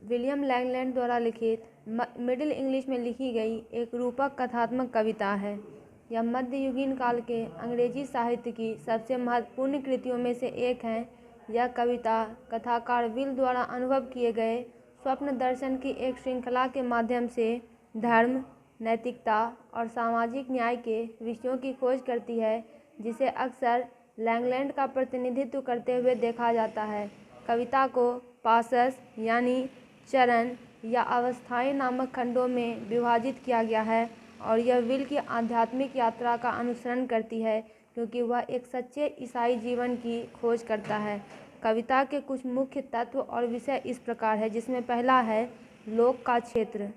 William Langland द्वारा लिखित middle English में लिखी गई एक रूपक कथात्मक कविता है। यह मध्ययुगीन काल के अंग्रेजी साहित्य की सबसे महत्वपूर्ण कृतियों में से एक है। यह कविता कथाकार विल द्वारा अनुभव किए गए स्वप्न दर्शन की एक श्रृंखला के माध्यम से धर्म, नैतिकता और सामाजिक न्याय के विषयों की खोज करती है, जिसे अक्सर लैंगलैंड का प्रतिनिधित्व करते हुए देखा जाता है। कविता को पासस यानी चरण या अवस्थाएं नामक खंडों में विभाजित किया गया है और यह विल की आध्यात्मिक यात्रा का अनुसरण करती है, क्योंकि वह एक सच्चे ईसाई जीवन की खोज करता है। कविता के कुछ मुख्य तत्व और विषय इस प्रकार है, जिसमें पहला है लोक का क्षेत्र।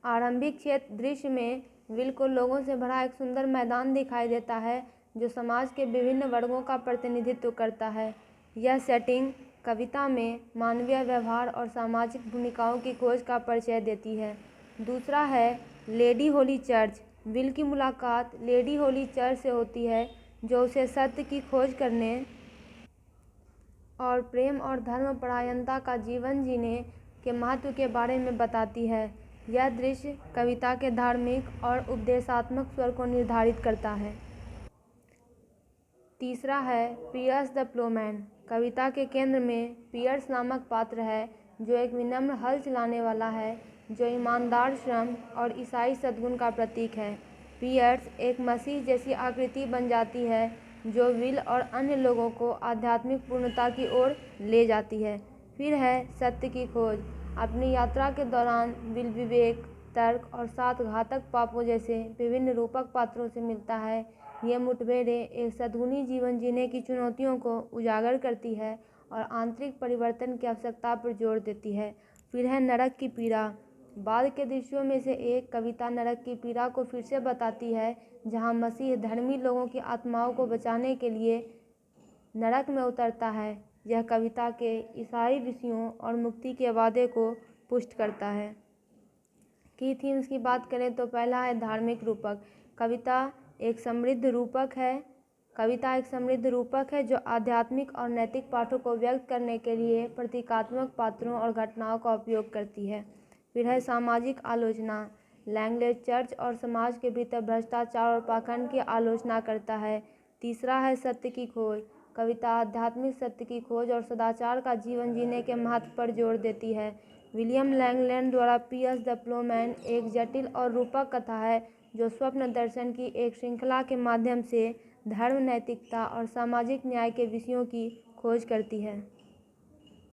आरंभिक क्षेत्र दृश्य में विल को लोगों से भरा एक सुंदर मैदान दिखाई देता है, जो समाज के विभिन्न वर्गों का प्रतिनिधित्व करता है। यह सेटिंग कविता में मानवीय व्यवहार और सामाजिक भूमिकाओं की खोज का परिचय देती है। दूसरा है लेडी होली चर्च। विल की मुलाकात लेडी होली चर्च से होती है, जो उसे सत्य की खोज करने और प्रेम और धर्मपरायणता का जीवन जीने के महत्व के बारे में बताती है। यह दृश्य कविता के धार्मिक और उपदेशात्मक स्वर को निर्धारित करता है। तीसरा है पियर्स द प्लोमैन। कविता के केंद्र में पियर्स नामक पात्र है, जो एक विनम्र हल चलाने वाला है, जो ईमानदार श्रम और ईसाई सद्गुण का प्रतीक है। पियर्स एक मसीह जैसी आकृति बन जाती है, जो विल और अन्य लोगों को आध्यात्मिक पूर्णता की ओर ले जाती है। फिर है सत्य की खोज। अपनी यात्रा के दौरान विल विवेक, तर्क और सात घातक पापों जैसे विभिन्न रूपक पात्रों से मिलता है। ये मुठभेड़ें एक सद्गुणी जीवन जीने की चुनौतियों को उजागर करती है और आंतरिक परिवर्तन की आवश्यकता पर जोर देती है। फिर है नरक की पीड़ा। बाद के दृश्यों में से एक कविता नरक की पीड़ा को फिर से बताती है, जहां मसीह धर्मी लोगों की आत्माओं को बचाने के लिए नरक में उतरता है। यह कविता के ईसाई विषयों और मुक्ति के वादे को पुष्ट करता है। की थीम्स की बात करें तो पहला है धार्मिक रूपक। कविता एक समृद्ध रूपक है जो आध्यात्मिक और नैतिक पाठों को व्यक्त करने के लिए प्रतीकात्मक पात्रों और घटनाओं का उपयोग करती है। फिर है सामाजिक आलोचना। लैंगलैंड चर्च और समाज के भीतर भ्रष्टाचार और पाखंड की आलोचना करता है। तीसरा है सत्य की खोज। कविता आध्यात्मिक सत्य की खोज और सदाचार का जीवन जीने के महत्व पर जोर देती है। विलियम लैंगलैंड द्वारा पियर्स द प्लोमैन एक जटिल और रूपक कथा है, जो स्वप्न दर्शन की एक श्रृंखला के माध्यम से धर्म, नैतिकता और सामाजिक न्याय के विषयों की खोज करती है।